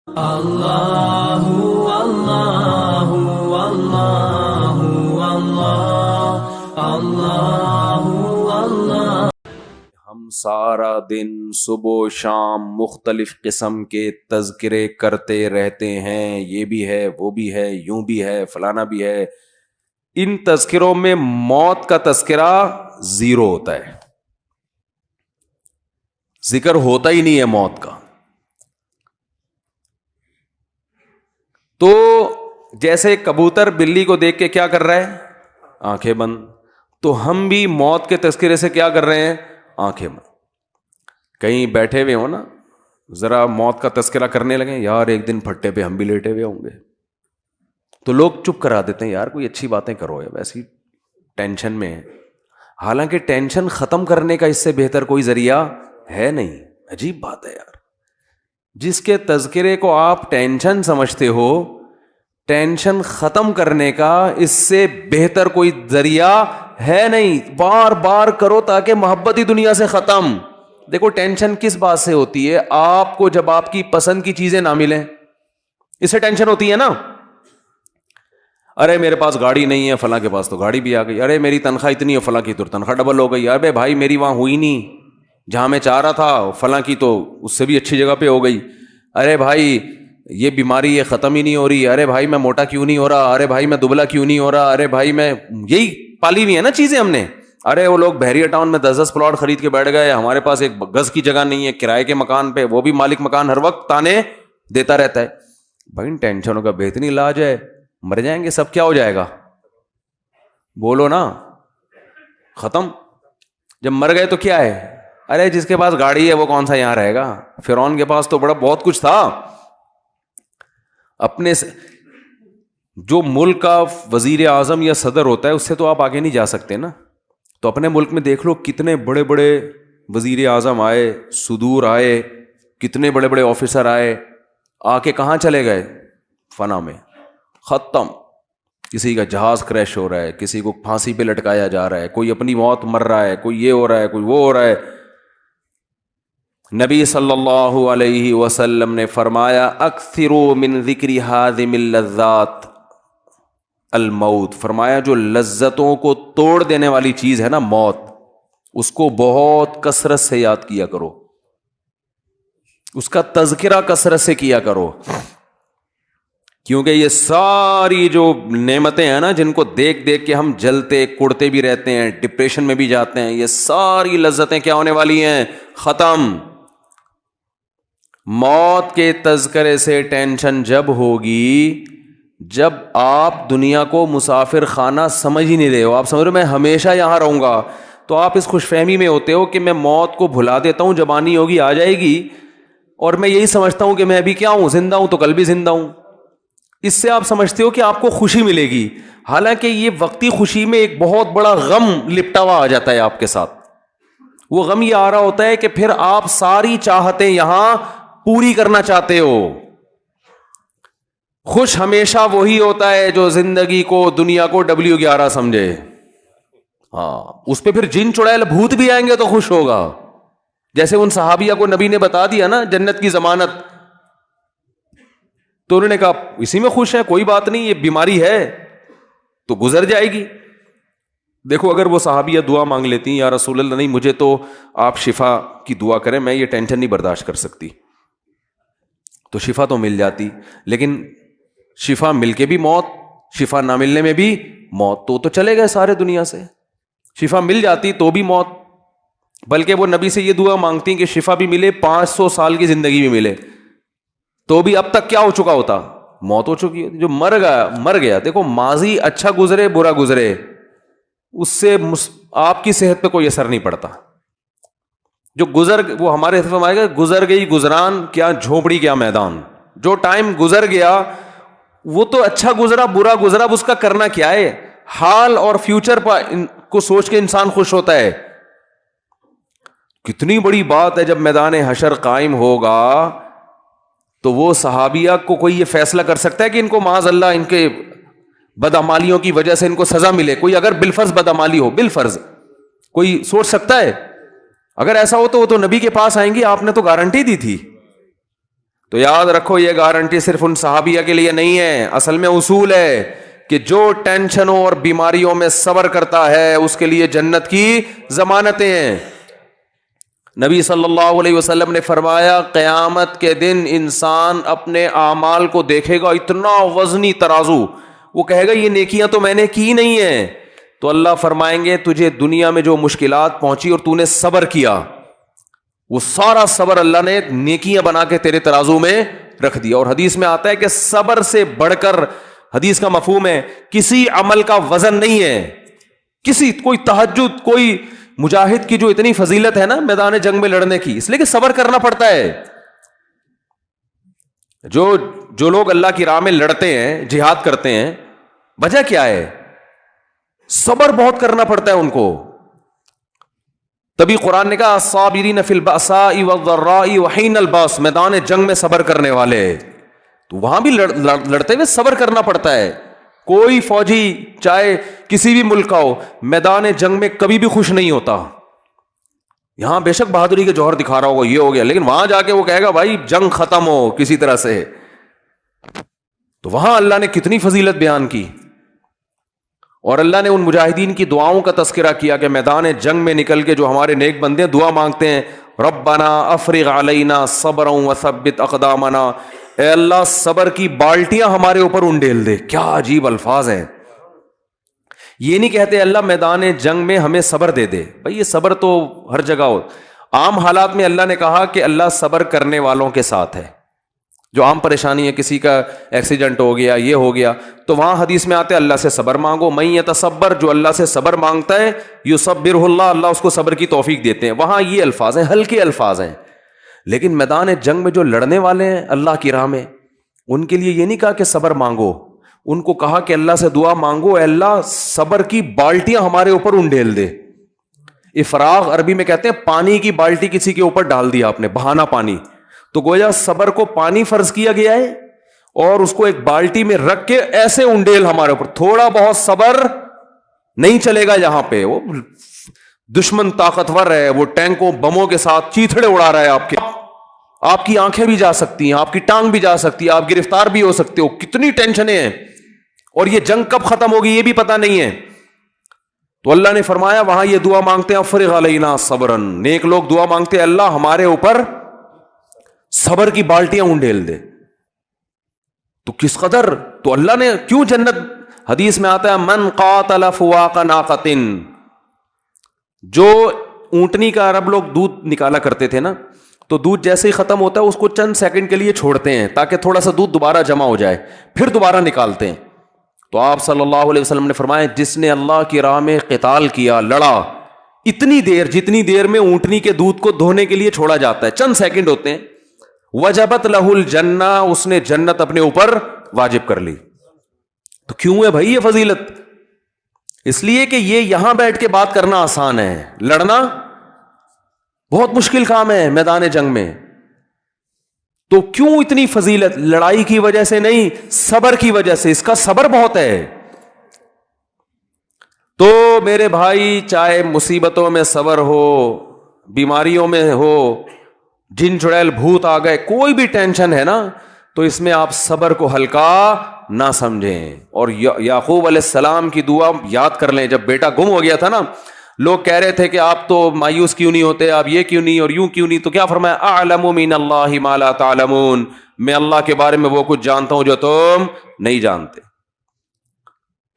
اللہ اللہ اللہ اللہ اللہ اللہ۔ ہم سارا دن صبح و شام مختلف قسم کے تذکرے کرتے رہتے ہیں، یہ بھی ہے، وہ بھی ہے، یوں بھی ہے، فلانا بھی ہے۔ ان تذکروں میں موت کا تذکرہ زیرو ہوتا ہے، ذکر ہوتا ہی نہیں ہے موت کا۔ تو جیسے کبوتر بلی کو دیکھ کے کیا کر رہا ہے؟ آنکھیں بند۔ تو ہم بھی موت کے تذکرے سے کیا کر رہے ہیں؟ آنکھیں بند۔ کہیں بیٹھے ہوئے ہو نا، ذرا موت کا تذکرہ کرنے لگے، یار ایک دن پھٹے پہ ہم بھی لیٹے ہوئے ہوں گے، تو لوگ چپ کرا دیتے ہیں، یار کوئی اچھی باتیں کرو، یا ویسی ٹینشن میں ہے۔ حالانکہ ٹینشن ختم کرنے کا اس سے بہتر کوئی ذریعہ ہے نہیں۔ عجیب بات ہے یار، جس کے تذکرے کو آپ ٹینشن سمجھتے ہو، ٹینشن ختم کرنے کا اس سے بہتر کوئی ذریعہ ہے نہیں۔ بار بار کرو تاکہ محبت ہی دنیا سے ختم۔ دیکھو ٹینشن کس بات سے ہوتی ہے؟ آپ کو جب آپ کی پسند کی چیزیں نہ ملیں، اس سے ٹینشن ہوتی ہے نا۔ ارے میرے پاس گاڑی نہیں ہے، فلاں کے پاس تو گاڑی بھی آ گئی۔ ارے میری تنخواہ اتنی ہے، فلاں کی تو تنخواہ ڈبل ہو گئی۔ ارے بھائی میری وہاں ہوئی نہیں جہاں میں چاہ رہا تھا، فلاں کی تو اس سے بھی اچھی جگہ پہ ہو گئی۔ ارے بھائی یہ بیماری یہ ختم ہی نہیں ہو رہی۔ ارے بھائی میں موٹا کیوں نہیں ہو رہا؟ ارے بھائی میں دبلا کیوں نہیں ہو رہا؟ ارے بھائی میں، یہی پالی ہوئی ہے نا چیزیں ہم نے۔ ارے وہ لوگ بحریہ ٹاؤن میں 10 پلاٹ خرید کے بیٹھ گئے، ہمارے پاس ایک گز کی جگہ نہیں ہے، کرائے کے مکان پہ، وہ بھی مالک مکان ہر وقت تانے دیتا رہتا ہے۔ بھائی ان ٹینشنوں کا بہترین علاج ہے، مر جائیں گے سب، کیا ہو جائے گا؟ بولو نا، ختم۔ جب مر گئے تو کیا ہے؟ ارے جس کے پاس گاڑی ہے وہ کون سا یہاں رہے گا؟ فرعون کے پاس تو بہت کچھ تھا۔ اپنے جو ملک کا وزیر اعظم یا صدر ہوتا ہے اس سے تو آپ آگے نہیں جا سکتے نا۔ تو اپنے ملک میں دیکھ لو کتنے بڑے بڑے وزیر اعظم آئے، صدور آئے، کتنے بڑے بڑے آفیسر آئے، آ کے کہاں چلے گئے؟ فنا میں، ختم۔ کسی کا جہاز کریش ہو رہا ہے، کسی کو پھانسی پہ لٹکایا جا رہا ہے، کوئی اپنی موت مر رہا ہے، کوئی یہ ہو رہا ہے، کوئی وہ ہو رہا ہے۔ نبی صلی اللہ علیہ وسلم نے فرمایا اکثروا من ذکر ہاذم اللذات الموت، فرمایا جو لذتوں کو توڑ دینے والی چیز ہے نا موت، اس کو بہت کثرت سے یاد کیا کرو، اس کا تذکرہ کثرت سے کیا کرو، کیونکہ یہ ساری جو نعمتیں ہیں نا جن کو دیکھ دیکھ کے ہم جلتے کڑتے بھی رہتے ہیں، ڈپریشن میں بھی جاتے ہیں، یہ ساری لذتیں کیا ہونے والی ہیں؟ ختم۔ موت کے تذکرے سے ٹینشن جب ہوگی جب آپ دنیا کو مسافر خانہ سمجھ ہی نہیں رہے ہو، آپ سمجھ رہے ہو میں ہمیشہ یہاں رہوں گا، تو آپ اس خوش فہمی میں ہوتے ہو کہ میں موت کو بھلا دیتا ہوں، جب آنی ہوگی آ جائے گی، اور میں یہی سمجھتا ہوں کہ میں ابھی کیا ہوں، زندہ ہوں تو کل بھی زندہ ہوں۔ اس سے آپ سمجھتے ہو کہ آپ کو خوشی ملے گی، حالانکہ یہ وقتی خوشی میں ایک بہت بڑا غم لپٹا ہوا آ جاتا ہے آپ کے ساتھ۔ وہ غم یہ آ رہا ہوتا ہے کہ پھر آپ ساری چاہتیں یہاں پوری کرنا چاہتے ہو۔ خوش ہمیشہ وہی ہوتا ہے جو زندگی کو، دنیا کو W11 سمجھے۔ ہاں، اس پہ پھر جن چڑیل بھوت بھی آئیں گے تو خوش ہوگا، جیسے ان صحابیہ کو نبی نے بتا دیا نا جنت کی ضمانت، تو انہوں نے کہا اسی میں خوش ہے، کوئی بات نہیں، یہ بیماری ہے تو گزر جائے گی۔ دیکھو اگر وہ صحابیہ دعا مانگ لیتی ہیں، یا رسول اللہ نہیں مجھے تو آپ شفا کی دعا کریں، میں یہ ٹینشن نہیں برداشت کر سکتی، تو شفا تو مل جاتی۔ لیکن شفا مل کے بھی موت، شفا نہ ملنے میں بھی موت، تو چلے گئے سارے دنیا سے۔ شفا مل جاتی تو بھی موت، بلکہ وہ نبی سے یہ دعا مانگتی ہیں کہ شفا بھی ملے، 500 سال کی زندگی بھی ملے، تو بھی اب تک کیا ہو چکا ہوتا؟ موت ہو چکی ہوتی۔ جو مر گیا، دیکھو ماضی اچھا گزرے برا گزرے، اس سے آپ کی صحت پہ کوئی اثر نہیں پڑتا۔ جو وہ ہمارے حضرت فرمائے گا گزر گئی گزران کیا جھونپڑی کیا میدان، جو ٹائم گزر گیا وہ تو اچھا گزرا برا گزرا، اب اس کا کرنا کیا ہے؟ حال اور فیوچر کو سوچ کے انسان خوش ہوتا ہے۔ کتنی بڑی بات ہے جب میدان حشر قائم ہوگا تو وہ صحابیہ کو کوئی یہ فیصلہ کر سکتا ہے کہ ان کو معاذ اللہ ان کے بدعمالیوں کی وجہ سے ان کو سزا ملے؟ کوئی اگر بالفرض بدعمالی ہو، بالفرض کوئی سوچ سکتا ہے؟ اگر ایسا ہو تو وہ تو نبی کے پاس آئیں گی، آپ نے تو گارنٹی دی تھی۔ تو یاد رکھو یہ گارنٹی صرف ان صحابیہ کے لیے نہیں ہے، اصل میں اصول ہے کہ جو ٹینشنوں اور بیماریوں میں صبر کرتا ہے اس کے لیے جنت کی ضمانتیں ہیں۔ نبی صلی اللہ علیہ وسلم نے فرمایا قیامت کے دن انسان اپنے اعمال کو دیکھے گا، اتنا وزنی ترازو، وہ کہے گا یہ نیکیاں تو میں نے کی نہیں ہیں، تو اللہ فرمائیں گے تجھے دنیا میں جو مشکلات پہنچی اور تو نے صبر کیا، وہ سارا صبر اللہ نے نیکیاں بنا کے تیرے ترازو میں رکھ دیا۔ اور حدیث میں آتا ہے کہ صبر سے بڑھ کر، حدیث کا مفہوم ہے کسی عمل کا وزن نہیں ہے، کوئی تہجد، کوئی مجاہد کی جو اتنی فضیلت ہے نا میدان جنگ میں لڑنے کی، اس لیے کہ صبر کرنا پڑتا ہے۔ جو لوگ اللہ کی راہ میں لڑتے ہیں، جہاد کرتے ہیں، وجہ کیا ہے؟ صبر بہت کرنا پڑتا ہے ان کو۔ تبھی قرآن نے کہا الصابرین فی البأساء والضراء وحین الباس، میدان جنگ میں صبر کرنے والے، تو وہاں بھی لڑتے ہوئے صبر کرنا پڑتا ہے۔ کوئی فوجی چاہے کسی بھی ملک کا ہو، میدان جنگ میں کبھی بھی خوش نہیں ہوتا۔ یہاں بے شک بہادری کے جوہر دکھا رہا ہوگا، یہ ہو گیا، لیکن وہاں جا کے وہ کہے گا بھائی جنگ ختم ہو کسی طرح سے۔ تو وہاں اللہ نے کتنی فضیلت بیان کی، اور اللہ نے ان مجاہدین کی دعاؤں کا تذکرہ کیا کہ میدان جنگ میں نکل کے جو ہمارے نیک بندے دعا مانگتے ہیں، ربنا افرغ علینا صبرا وثبت اقدامنا، اے اللہ صبر کی بالٹیاں ہمارے اوپر انڈیل دے۔ کیا عجیب الفاظ ہیں۔ یہ نہیں کہتے اللہ میدان جنگ میں ہمیں صبر دے دے، بھائی یہ صبر تو ہر جگہ ہو، عام حالات میں اللہ نے کہا کہ اللہ صبر کرنے والوں کے ساتھ ہے۔ جو عام پریشانی ہے، کسی کا ایکسیڈنٹ ہو گیا، یہ ہو گیا، تو وہاں حدیث میں آتے اللہ سے صبر مانگو، من یتصبر، جو اللہ سے صبر مانگتا ہے یصبرہ اللہ، اللہ اس کو صبر کی توفیق دیتے ہیں۔ وہاں یہ الفاظ ہیں، ہلکے الفاظ ہیں۔ لیکن میدان جنگ میں جو لڑنے والے ہیں اللہ کی راہ میں، ان کے لیے یہ نہیں کہا کہ صبر مانگو، ان کو کہا کہ اللہ سے دعا مانگو، اے اللہ صبر کی بالٹیاں ہمارے اوپر انڈیل دے۔ افراغ عربی میں کہتے ہیں پانی کی بالٹی کسی کے اوپر ڈال دیا آپ نے، بہانا پانی، تو گویا صبر کو پانی فرض کیا گیا ہے اور اس کو ایک بالٹی میں رکھ کے ایسے انڈیل ہمارے اوپر۔ تھوڑا بہت صبر نہیں چلے گا یہاں پہ، وہ دشمن طاقتور ہے، وہ ٹینکوں بموں کے ساتھ چیتھڑے اڑا رہا ہے، آپ کی آنکھیں بھی جا سکتی ہیں، آپ کی ٹانگ بھی جا سکتی ہے، آپ گرفتار بھی ہو سکتے ہو، کتنی ٹینشنیں ہیں، اور یہ جنگ کب ختم ہوگی یہ بھی پتہ نہیں ہے۔ تو اللہ نے فرمایا وہاں یہ دعا مانگتے ہیں افرغ علینا صبرا، نیک لوگ دعا مانگتے ہیں اللہ ہمارے اوپر صبر کی بالٹیاں انڈیل دے۔ تو کس قدر، تو اللہ نے کیوں جنت، حدیث میں آتا ہے من قاتل فواق ناقۃ، جو اونٹنی کا عرب لوگ دودھ نکالا کرتے تھے نا، تو دودھ جیسے ہی ختم ہوتا ہے اس کو چند سیکنڈ کے لیے چھوڑتے ہیں تاکہ تھوڑا سا دودھ دوبارہ جمع ہو جائے، پھر دوبارہ نکالتے ہیں۔ تو آپ صلی اللہ علیہ وسلم نے فرمایا جس نے اللہ کی راہ میں قتال کیا، لڑا، اتنی دیر جتنی دیر میں اونٹنی کے دودھ کو دھونے کے لیے چھوڑا جاتا ہے، چند سیکنڈ ہوتے ہیں، وجبت لہ الجنہ، اس نے جنت اپنے اوپر واجب کر لی۔ تو کیوں ہے بھائی یہ فضیلت؟ اس لیے کہ یہ یہاں بیٹھ کے بات کرنا آسان ہے، لڑنا بہت مشکل کام ہے میدان جنگ میں۔ تو کیوں اتنی فضیلت؟ لڑائی کی وجہ سے نہیں، صبر کی وجہ سے، اس کا صبر بہت ہے۔ تو میرے بھائی چاہے مصیبتوں میں صبر ہو، بیماریوں میں ہو، جن چڑیل بھوت آ گئے، کوئی بھی ٹینشن ہے نا، تو اس میں آپ صبر کو ہلکا نہ سمجھیں۔ اور یعقوب علیہ السلام کی دعا یاد کر لیں، جب بیٹا گم ہو گیا تھا نا، لوگ کہہ رہے تھے کہ آپ تو مایوس کیوں نہیں ہوتے، آپ یہ کیوں نہیں اور یوں کیوں نہیں، تو کیا فرمایا اعلم من اللہ ما لا تعلمون، میں اللہ کے بارے میں وہ کچھ جانتا ہوں جو تم نہیں جانتے۔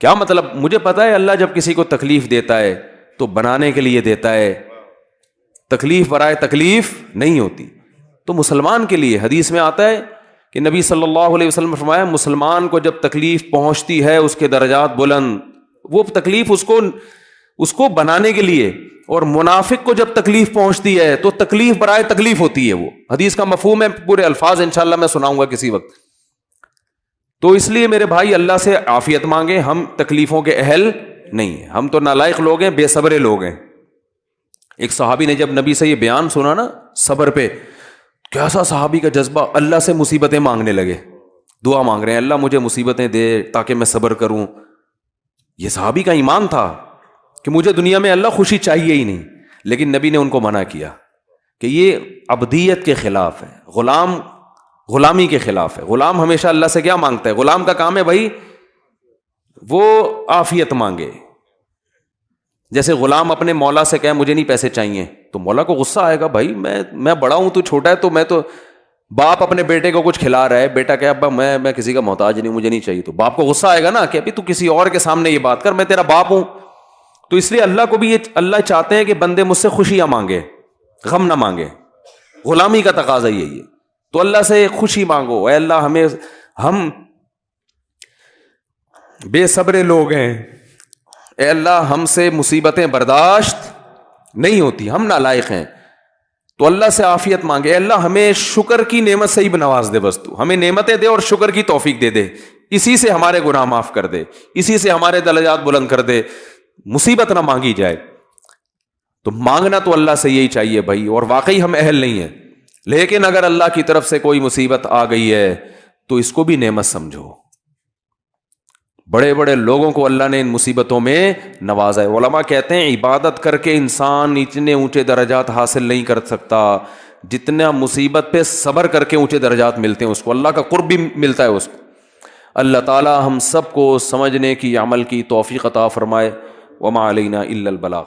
کیا مطلب؟ مجھے پتا ہے اللہ جب کسی کو تکلیف دیتا ہے تو بنانے کے لیے دیتا ہے، تکلیف برائے تکلیف نہیں ہوتی۔ تو مسلمان کے لیے حدیث میں آتا ہے کہ نبی صلی اللہ علیہ وسلم نے فرمایا مسلمان کو جب تکلیف پہنچتی ہے اس کے درجات بلند، وہ تکلیف اس کو بنانے کے لیے، اور منافق کو جب تکلیف پہنچتی ہے تو تکلیف برائے تکلیف ہوتی ہے۔ وہ حدیث کا مفہوم ہے، پورے الفاظ انشاءاللہ میں سناؤں گا کسی وقت۔ تو اس لیے میرے بھائی اللہ سے عافیت مانگیں، ہم تکلیفوں کے اہل نہیں ہیں، ہم تو نالائق لوگ ہیں، بے صبر لوگ ہیں۔ ایک صحابی نے جب نبی سے یہ بیان سنا نا صبر پہ، کیسا صحابی کا جذبہ، اللہ سے مصیبتیں مانگنے لگے، دعا مانگ رہے ہیں اللہ مجھے مصیبتیں دے تاکہ میں صبر کروں۔ یہ صحابی کا ایمان تھا کہ مجھے دنیا میں اللہ خوشی چاہیے ہی نہیں، لیکن نبی نے ان کو منع کیا کہ یہ عبدیت کے خلاف ہے، غلام غلامی کے خلاف ہے. غلام ہمیشہ اللہ سے کیا مانگتا ہے؟ غلام کا کام ہے بھائی وہ عافیت مانگے. جیسے غلام اپنے مولا سے کہے مجھے نہیں پیسے چاہیے تو مولا کو غصہ آئے گا, بھائی میں بڑا ہوں تو چھوٹا ہے, تو میں تو باپ اپنے بیٹے کو کچھ کھلا رہا ہے, بیٹا کہ ابا میں کسی کا محتاج نہیں, مجھے نہیں چاہیے, تو باپ کو غصہ آئے گا نا کہ ابھی تو کسی اور کے سامنے یہ بات کر, میں تیرا باپ ہوں. تو اس لیے اللہ کو بھی یہ اللہ چاہتے ہیں کہ بندے مجھ سے خوشیاں مانگے, غم نہ مانگے. غلامی کا تقاضا یہی ہے. تو اللہ سے خوشی مانگو, اے اللہ ہم بے صبر لوگ ہیں, اے اللہ ہم سے مصیبتیں برداشت نہیں ہوتی, ہم نالائق ہیں. تو اللہ سے عافیت مانگے, اے اللہ ہمیں شکر کی نعمت سے ہی نواز دے, بس تو ہمیں نعمتیں دے اور شکر کی توفیق دے دے, اسی سے ہمارے گناہ معاف کر دے, اسی سے ہمارے درجات بلند کر دے, مصیبت نہ مانگی جائے. تو مانگنا تو اللہ سے یہی چاہیے بھائی, اور واقعی ہم اہل نہیں ہیں. لیکن اگر اللہ کی طرف سے کوئی مصیبت آ گئی ہے تو اس کو بھی نعمت سمجھو. بڑے بڑے لوگوں کو اللہ نے ان مصیبتوں میں نوازا ہے. علماء کہتے ہیں عبادت کر کے انسان اتنے اونچے درجات حاصل نہیں کر سکتا جتنا مصیبت پہ صبر کر کے اونچے درجات ملتے ہیں اس کو, اللہ کا قرب بھی ملتا ہے اس کو. اللہ تعالی ہم سب کو سمجھنے کی, عمل کی توفیق عطا فرمائے. وما علینا الا البلاغ.